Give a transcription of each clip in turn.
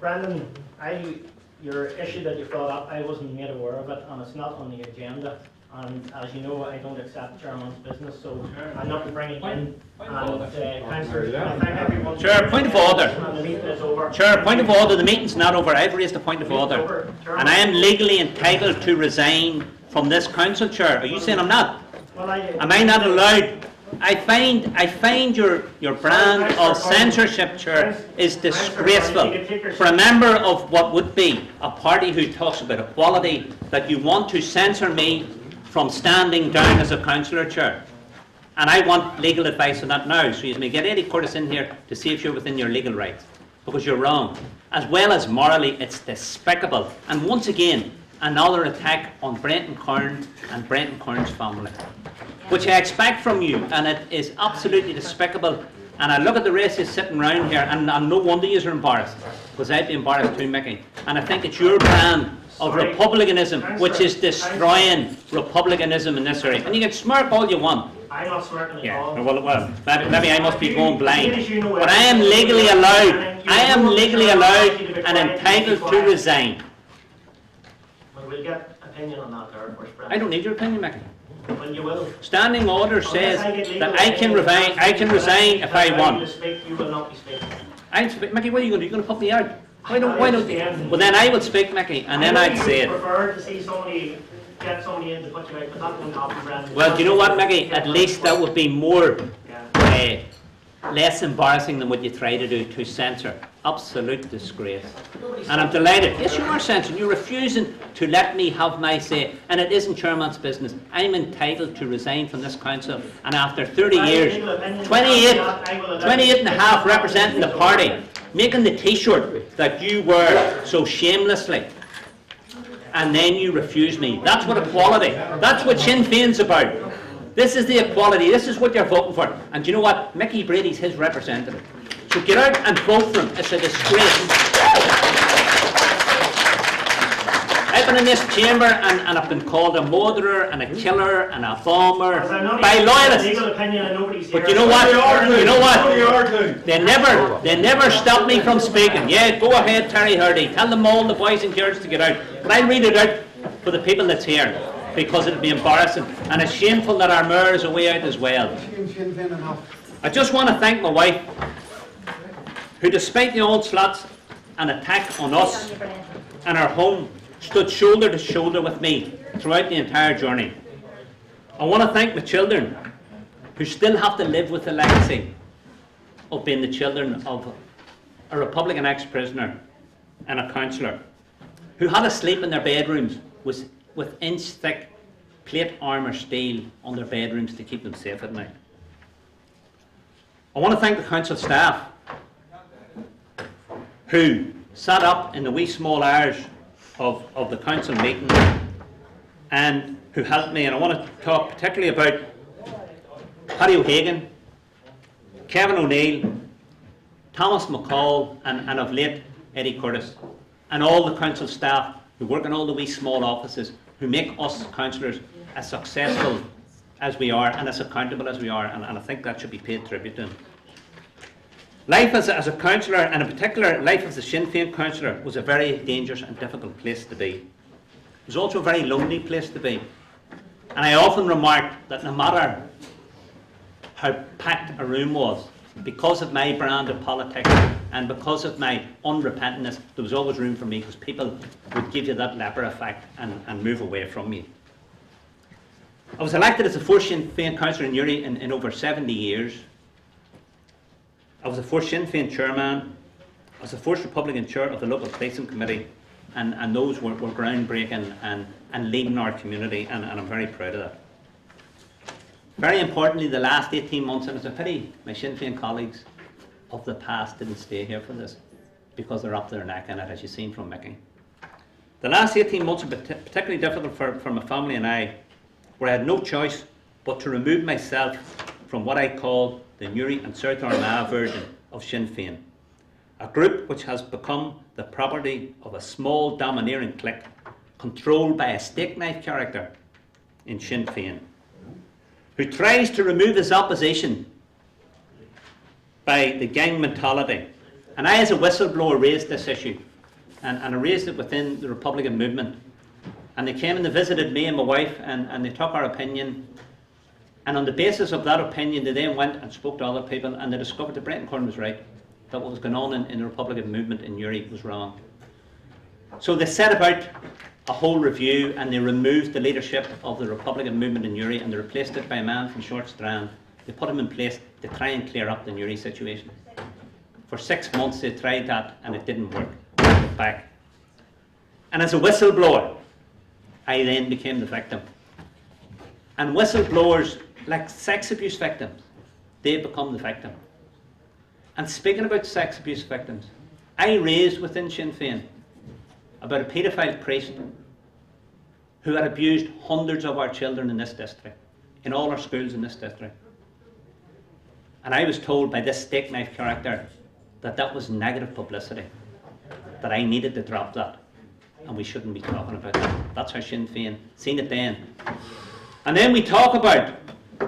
Brendan, your issue that you brought up, I wasn't made aware of it, and it's not on the agenda. And as you know, I don't accept chairman's business, so I'm not bringing it in. Councillor, I thank everyone. Chair, point of order. And the meeting is over. Chair, point of order. The meeting's not over. I've raised a point of order. And I am legally entitled to resign from this council, Chair. Are you saying I'm not? Well, Am I not allowed? I find your brand of censorship, Chair, is disgraceful. For a member of what would be a party who talks about equality, that you want to censor me from standing down as a councillor, Chair. And I want legal advice on that now, so you may get Eddie Curtis in here to see if you're within your legal rights, because you're wrong. As well as morally, it's despicable. And once again, another attack on Brendan Curran and Brendan Curran's family, which I expect from you, and it is absolutely despicable. And I look at the races sitting around here, and no wonder you're embarrassed, because I'd be embarrassed too, Mickey. And I think it's your brand of republicanism which is destroying republicanism in this area. And you can smirk all you want. I'm not smirking at all. Well, maybe I must be going blind. But I am legally allowed and entitled to resign. Well, we'll get opinion on that there first, Brendan. I don't need your opinion, Mickey. Well, you will. Standing order says that I can resign if I want. You will not be speaking. Mickey, what are you going to do? You're going to put me out? Why don't you? Well, then I would speak, Mickey, and then I'd say it. I prefer to see somebody get somebody in to put you out, but that won't happen, Brendan. Well, do you know what, Mickey? At least that would be more, less embarrassing than what you try to do, to censor. Absolute disgrace. And I'm delighted. Yes, you are censoring. You're refusing to let me have my say. And it isn't chairman's business. I'm entitled to resign from this council. And after 30 years, 28 and a half representing the party, making the T-shirt that you wear so shamelessly, and then you refuse me. That's what equality, that's what Sinn Féin's about. This is the equality, this is what you're voting for. And do you know what? Mickey Brady's his representative. So get out and vote for him. It's a disgrace. I've been in this chamber and I've been called a murderer and a killer and a bomber by loyalists. But you know what? You know what? They never stop me from speaking. Yeah, go ahead, Terry Hardy. Tell them all, the boys and girls, to get out. But I'll read it out for the people that's here, because it'll be embarrassing. And it's shameful that our mayor is away out as well. I just want to thank my wife, who, despite the onslaughts and attack on us and our home, stood shoulder to shoulder with me throughout the entire journey. I want to thank my children, who still have to live with the legacy of being the children of a Republican ex-prisoner and a councillor, who had to sleep in their bedrooms with inch-thick plate armour steel on their bedrooms to keep them safe at night. I want to thank the council staff, who sat up in the wee small hours of the council meeting and who helped me. And I want to talk particularly about Paddy O'Hagan, Kevin O'Neill, Thomas McCall, and of late Eddie Curtis, and all the council staff who work in all the wee small offices, who make us councillors as successful as we are and as accountable as we are, and I think that should be paid tribute to them. Life as a councillor, and in particular life as a Sinn Féin councillor, was a very dangerous and difficult place to be. It was also a very lonely place to be. And I often remarked that no matter how packed a room was, because of my brand of politics and because of my unrepentantness, there was always room for me, because people would give you that leper effect and move away from you. I was elected as the first Sinn Féin councillor in Uri in over 70 years. I was the first Sinn Féin chairman. I was the first Republican chair of the local policing committee, and those were groundbreaking and leading our community, and I'm very proud of that. Very importantly, the last 18 months, and it's a pity my Sinn Féin colleagues of the past didn't stay here for this, because they're up to their neck in it, as you've seen from Mickey. The last 18 months have been particularly difficult for my family and I, where I had no choice but to remove myself from what I call the Newry and South Armagh version of Sinn Féin, a group which has become the property of a small domineering clique controlled by a steak knife character in Sinn Féin, who tries to remove his opposition by the gang mentality. And I, as a whistleblower, raised this issue and I raised it within the Republican movement. And they came and they visited me and my wife, and they took our opinion. And on the basis of that opinion, they then went and spoke to other people, and they discovered that Brendan Curran was right, that what was going on in the Republican movement in Uri was wrong. So they set about a whole review, and they removed the leadership of the Republican movement in Uri, and they replaced it by a man from Short Strand. They put him in place to try and clear up the Uri situation. For 6 months they tried that, and it didn't work. Back. And as a whistleblower, I then became the victim. And whistleblowers, like sex abuse victims, they become the victim. And speaking about sex abuse victims, I raised within Sinn Féin about a paedophile priest who had abused hundreds of our children in this district, in all our schools in this district. And I was told by this steak knife character that that was negative publicity, that I needed to drop that, and we shouldn't be talking about that. That's how Sinn Féin seen it then. And then we talk about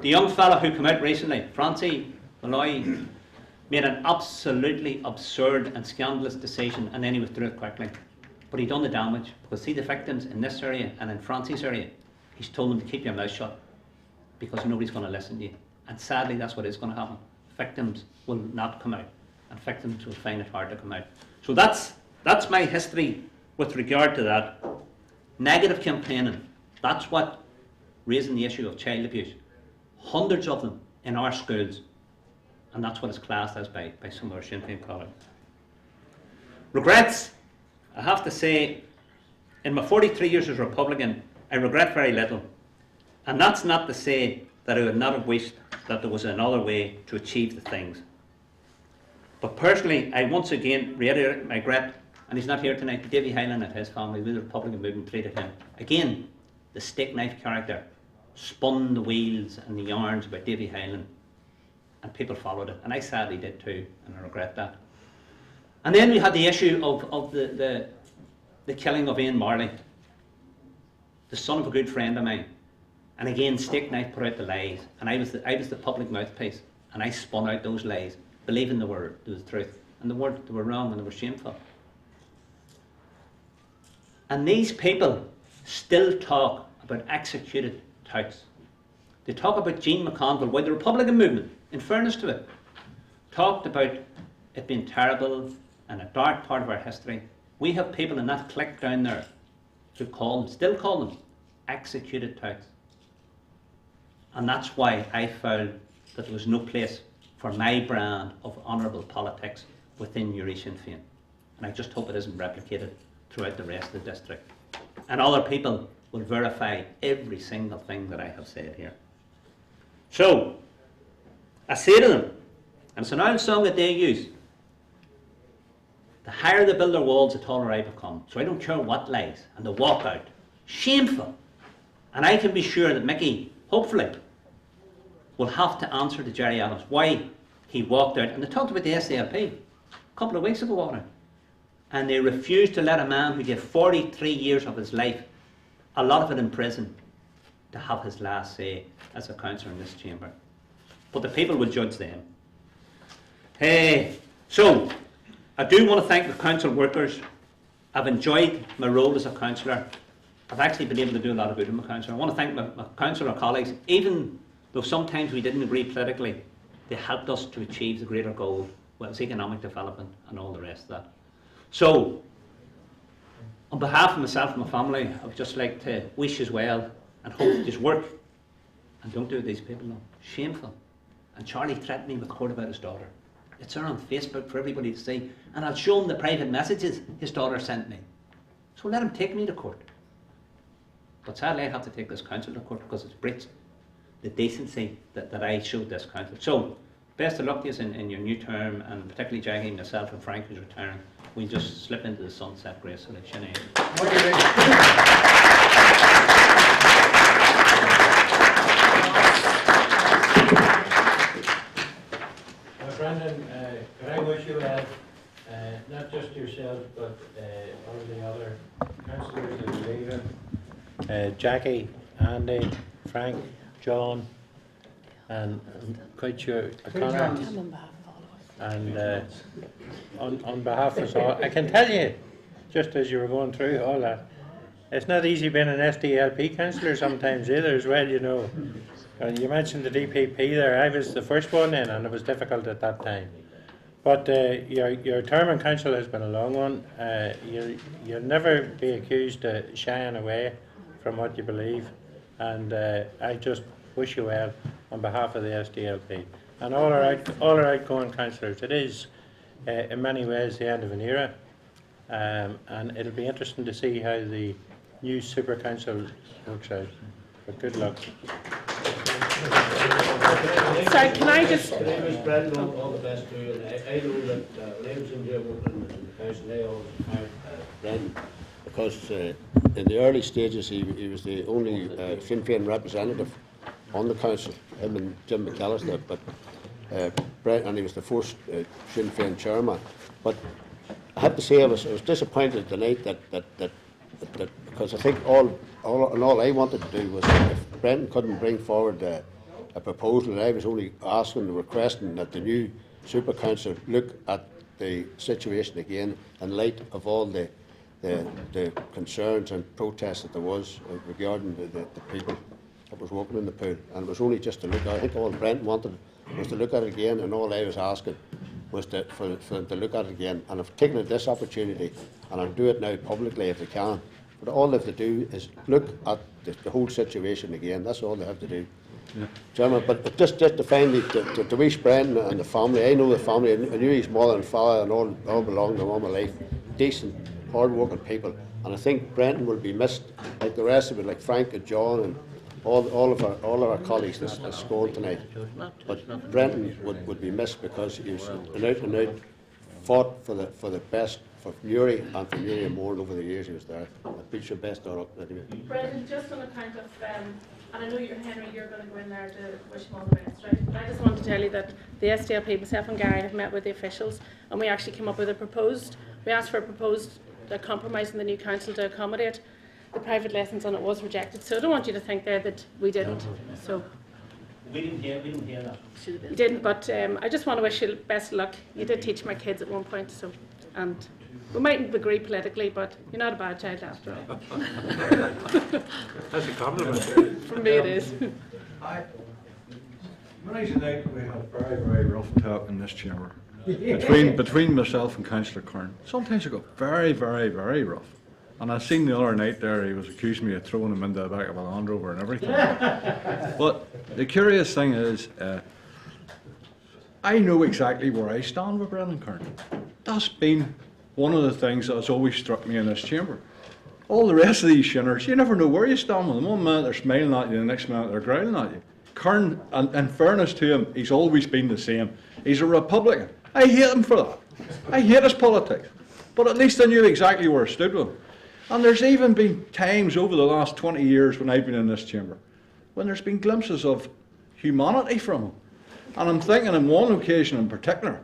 the young fella who came out recently, Francie Malloy, made an absolutely absurd and scandalous decision, and then he withdrew it quickly. But he done the damage, because see the victims in this area and in Francie's area, he's told them to keep your mouth shut, because nobody's going to listen to you. And sadly, that's what is going to happen. Victims will not come out, and victims will find it hard to come out. So that's my history with regard to that. Negative campaigning, that's what raising the issue of child abuse. Hundreds of them in our schools, and that's what it's classed as by some of our Sinn Féin colleagues. Regrets, I have to say, in my 43 years as Republican, I regret very little. And that's not to say that I would not have wished that there was another way to achieve the things. But personally, I once again reiterate my regret, and he's not here tonight, Davy Hyland and his family, with the Republican movement treated him. Again, the steak knife character spun the wheels and the yarns about Davy Hyland, and people followed it, and I sadly did too, and I regret that. And then we had the issue of the killing of Ian Marley, the son of a good friend of mine. And again, steak knife put out the lies, and I was the public mouthpiece, and I spun out those lies, believing they were the truth, and they were wrong and they were shameful. And these people still talk about executed touts. They talk about Jean McConville, while the Republican movement, in fairness to it, talked about it being terrible and a dark part of our history. We have people in that clique down there who still call them executed touts. And that's why I felt that there was no place for my brand of honourable politics within Uri Sinn Féin. And I just hope it isn't replicated throughout the rest of the district. And other people will verify every single thing that I have said here. So, I say to them, and it's an old song that they use, the higher they build their walls, the taller I become. So I don't care what lies, and they walk out. Shameful. And I can be sure that Mickey, hopefully, will have to answer to Jerry Adams why he walked out. And they talked about the SDLP a couple of weeks ago, wasn't it? And they refused to let a man who gave 43 years of his life, a lot of it in prison, to have his last say as a councillor in this chamber. But the people will judge them. Hey, so I do want to thank the council workers. I've enjoyed my role as a councillor. I've actually been able to do a lot of good in my council. I want to thank my councillor colleagues, even though sometimes we didn't agree politically, they helped us to achieve the greater goal, well, it's economic development and all the rest of that. So, on behalf of myself and my family, I would just like to wish you well and hope that you work and don't do these people now. Shameful. And Charlie threatened me with court about his daughter. It's there on Facebook for everybody to see, and I'll show him the private messages his daughter sent me. So let him take me to court. But sadly I have to take this council to court because it's breached the decency that I showed this council. So, best of luck to you in your new term, and particularly Jackie, myself and Frank who's retiring. We'll just slip into the sunset gracefully. Sinead. Brendan, can I wish you well, not just yourself, but all the other councillors that are leaving, Jackie, Andy, Frank, John, and I'm quite sure Connor, and on behalf of us all, I can tell you just as you were going through all that. It's not easy being an SDLP councillor sometimes either as well, you know. You mentioned the DPP there. I was the first one in and it was difficult at that time. But your term in council has been a long one. You'll never be accused of shying away from what you believe. And I just wish you well on behalf of the SDLP. And all our outgoing councillors. It is in many ways the end of an era. And it'll be interesting to see how the new super council works out. But good luck. Sorry, can I just... My name is Brendan, all the best to you. And I know that when I was in there working in the council, I always admired Brendan because in the early stages he was the only Sinn Féin representative on the council, him and Jim McAllister, but and he was the first Sinn Féin chairman. But I have to say I was disappointed tonight that because I think all I wanted to do was if Brendan couldn't bring forward a proposal, and I was only asking and requesting that the new super council look at the situation again in light of all the concerns and protests that there was regarding the people that was working in the pool. And it was only just to look at it. I think all Brendan wanted was to look at it again, and all I was asking was for them to look at it again. And I've taken this opportunity, and I'll do it now publicly if they can. But all they have to do is look at the whole situation again. That's all they have to do. Yeah. Chairman, but just to finally to wish Brendan and the family. I know the family. I knew his mother and father and all belonged to him all my life. Decent, hard-working people. And I think Brendan will be missed like the rest of it, like Frank and John and all of our colleagues that's scored tonight. But Brendan would be missed because he was an out fought for the best for Newry and for Newry and Mourne over the years he was there. I wish your best on it anyway. Brendan, just on account of, and I know Henry, you're going to go in there to wish him all the best, right? But I just want to tell you that the SDLP, myself and Gary have met with the officials, and we actually came up with we asked for a proposed compromise in the new council to accommodate the private lessons, and it was rejected. So I don't want you to think there that we didn't. So We didn't hear that. you didn't, but I just want to wish you best luck. You did teach my kids at one point, so, and we mightn't agree politically, but you're not a bad child after all. That's a compliment. For me it is. Many tonight we have very, very rough talk in this chamber. Between myself and Councillor Curran. Sometimes it got very, very, very rough. And I seen the other night there, he was accusing me of throwing him into the back of a Land Rover and everything. But the curious thing is, I know exactly where I stand with Brendan Curran. That's been one of the things that has always struck me in this chamber. All the rest of these shinners, you never know where you stand with them. One minute they're smiling at you, the next minute they're growling at you. Curran, and in fairness to him, he's always been the same. He's a Republican. I hate him for that. I hate his politics. But at least I knew exactly where I stood with him. And there's even been times over the last 20 years when I've been in this chamber when there's been glimpses of humanity from him. And I'm thinking on one occasion in particular,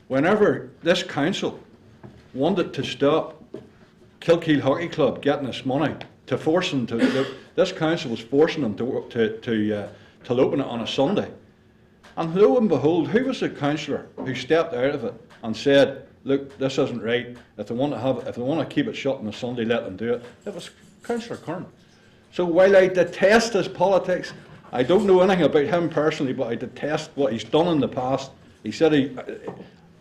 whenever this council wanted to stop Kilkeel Hockey Club getting us money, to force them to, this council was forcing them to open it on a Sunday. And lo and behold, who was the councillor who stepped out of it and said, look, this isn't right. If they want to keep it shut on a Sunday, let them do it. It was Councillor Curran. So while I detest his politics, I don't know anything about him personally, but I detest what he's done in the past. He said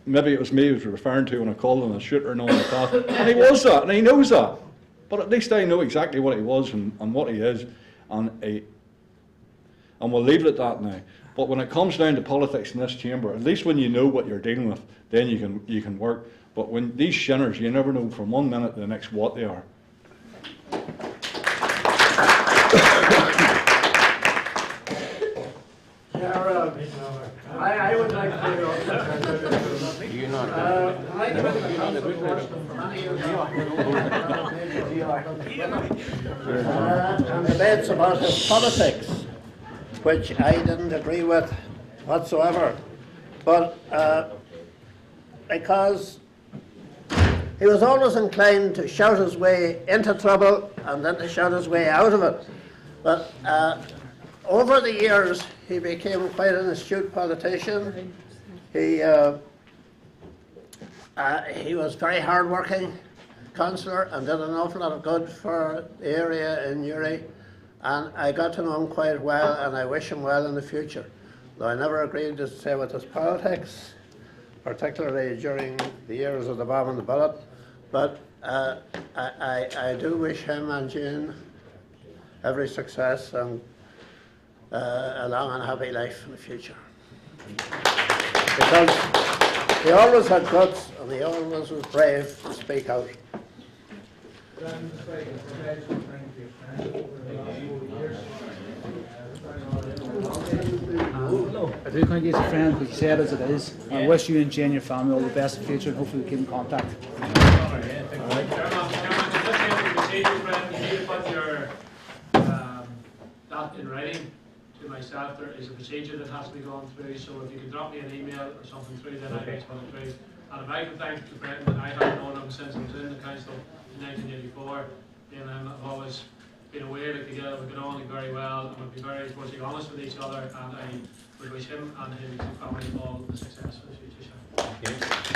maybe it was me he was referring to when I called him a shooter and all in the past. And he was that, and he knows that. But at least I know exactly what he was and what he is, and we'll leave it at that now. But when it comes down to politics in this chamber, at least when you know what you're dealing with, then you can work. But when these shinners, you never know from one minute to the next what they are. I would like to... You're not. And debates about his politics, which I didn't agree with whatsoever. But because he was always inclined to shout his way into trouble and then to shout his way out of it. But over the years, he became quite an astute politician. He was very hardworking. councillor and did an awful lot of good for the area in Uri, and I got to know him quite well, and I wish him well in the future. Though I never agreed to stay with his politics, particularly during the years of the bomb and the bullet, but I do wish him and June every success and a long and happy life in the future. Because he always had guts and he always was brave to speak out. I do think he's a friend, but he said as it is. I wish you and Jane and your family all the best in the future, and hopefully we keep in contact. That in writing to myself. There is a procedure that has to be gone through, so if you could drop me an email or something through, then I may put it through. And if I can thank the Brendan, I have known him since I was in the council in 1984, and I've always been aware that together we get on very well and we'd be very honest with each other, and I would wish him and his family all the success for the future.